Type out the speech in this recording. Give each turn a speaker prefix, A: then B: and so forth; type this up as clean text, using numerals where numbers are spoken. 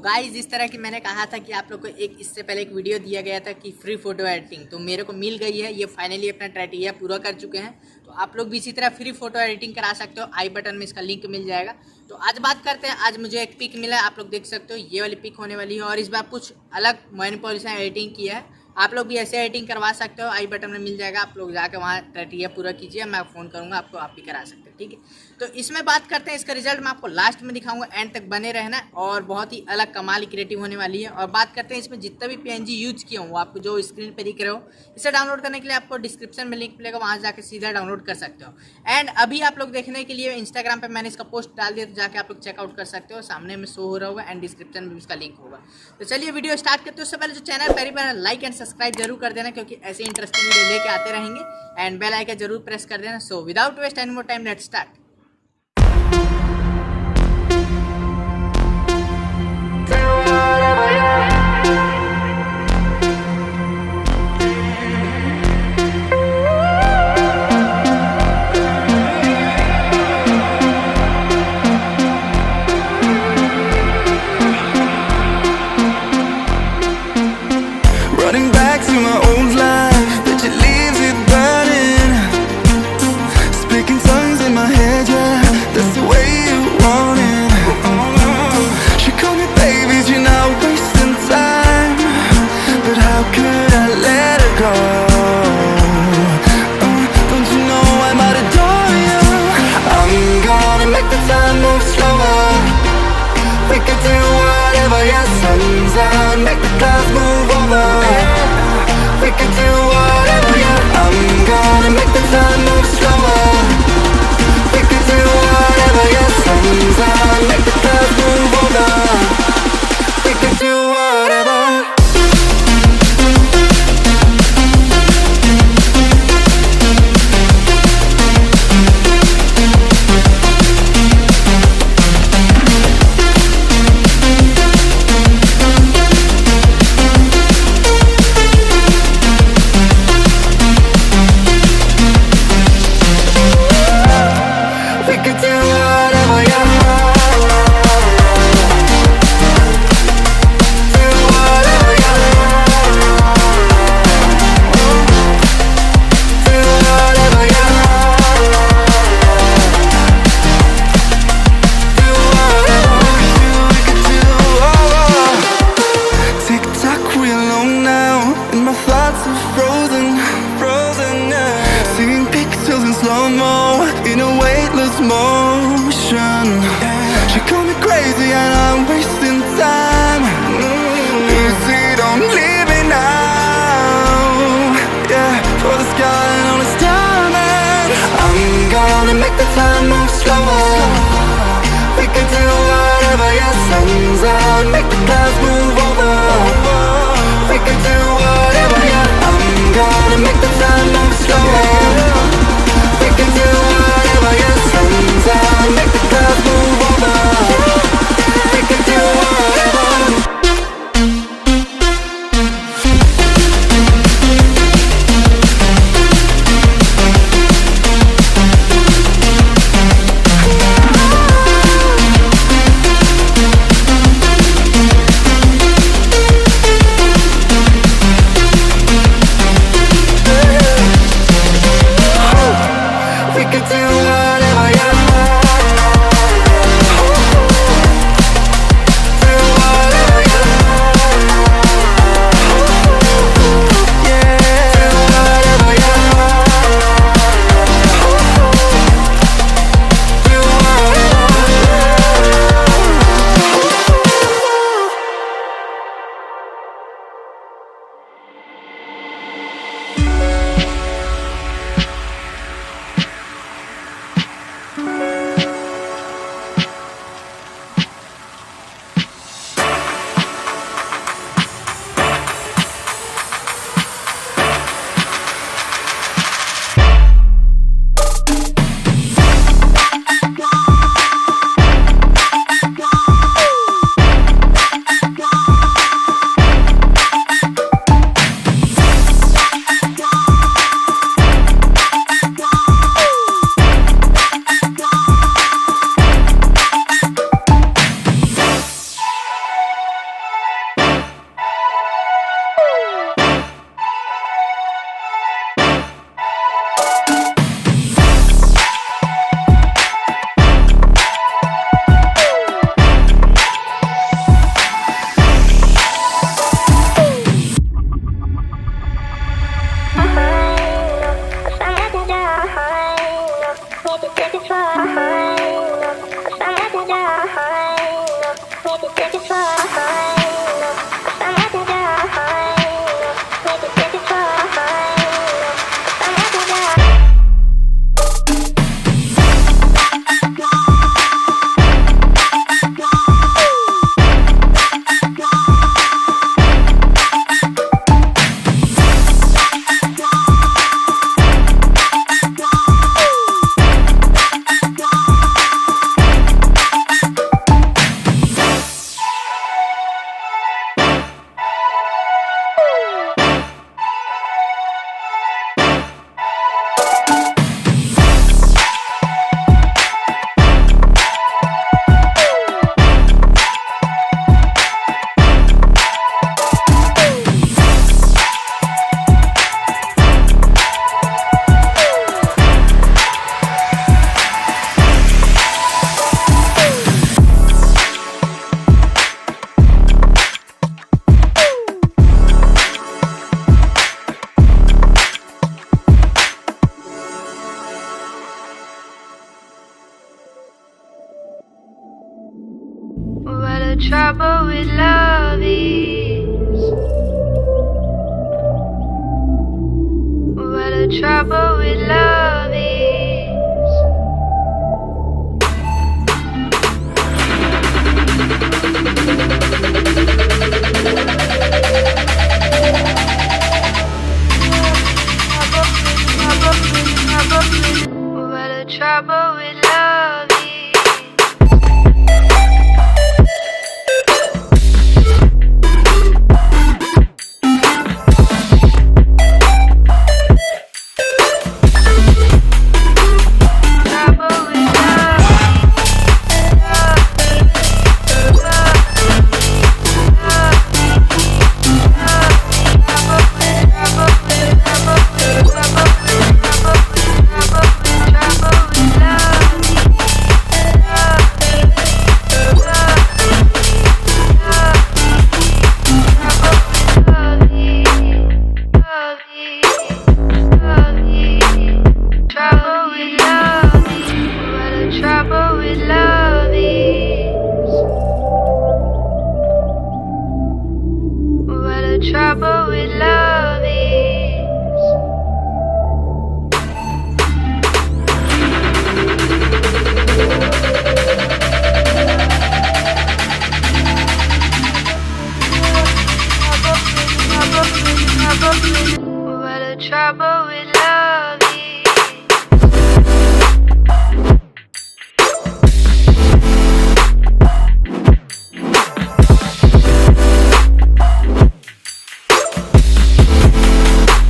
A: Guys इस तरह की मैंने कहा था कि आप लोग को इससे पहले एक वीडियो दिया गया था कि फ्री फोटो एडिटिंग, तो मेरे को मिल गई है। ये फाइनली अपना क्राइटेरिया पूरा कर चुके हैं। तो आप लोग भी इसी तरह फ्री फोटो एडिटिंग करा सकते हो। आई बटन में इसका लिंक मिल जाएगा। तो आज बात करते हैं। आज मुझे एक पिक मिला है, आप लोग देख सकते हो। ये वाली पिक होने वाली है और इस बार कुछ अलग 𝗏𝗏 एडिटिंग किया है। आप लोग भी ऐसे एडिटिंग करवा सकते हो। आई बटन में मिल जाएगा, आप लोग जाकर वहाँ क्राइटेरिया पूरा कीजिए। मैं फ़ोन करूँगा आपको, आप भी करा सकते हैं, ठीक है। तो इसमें बात करते हैं। इसका रिजल्ट मैं आपको लास्ट में दिखाऊंगा, एंड तक बने रहना। और बहुत ही अलग कमाल क्रिएटिव होने वाली है। और बात करते हैं इसमें जितना भी PNG यूज किया हूँ, आपको जो स्क्रीन पर दिख रहे हो, इसे डाउनलोड करने के लिए आपको डिस्क्रिप्शन में लिंक मिलेगा, वहाँ जाकर सीधा डाउनलोड कर सकते हो। एंड अभी आप लोग देखने के लिए इंस्टाग्राम पर मैंने इसका पोस्ट डाल दिया, तो जाकर आप लोग चेकआउट कर सकते हो। सामने में शो हो रहा होगा एंड डिस्क्रिप्शन में भी इसका लिंक होगा। तो चलिए वीडियो स्टार्ट करते हैं। उससे पहले जो चैनल पहली बार लाइक एंड सब्सक्राइब जरूर कर देना, क्योंकि ऐसे इंटरेस्टिंग वीडियो लेके आते रहेंगे। एंड बेल आइकन जरूर प्रेस कर देना। So without waste any more time, let's start.
B: Running back to my old life, but it leaves it burning. Speaking tongues in my head, yeah, that's the way you want it. She called me babies, you're now wasting time. But how could I let her go? Don't you know I might adore you? I'm gonna make the time move slower. We could do whatever, yeah, sun's out, make the clouds move over. We could do whatever, yeah. I'm gonna make the time move slower. We could do whatever, yeah. Sun's out, make the clouds move over. We could do whatever. In a weightless motion. She called me crazy and I'm wasting time. Easy, don't leave me now. Yeah, for the sky and all its diamonds. I'm gonna make the time move slower. We can do whatever, yeah, sun's out, make the clouds move over. We can do whatever, yeah. I'm gonna make the time move slower. We can do whatever, yeah, sun's out, make the clouds move over. We can do whatever. We can do whatever, yeah. Do whatever, yeah. Yeah, do whatever, yeah. Do whatever.
C: What the trouble with love is. What the trouble with love is. What the trouble with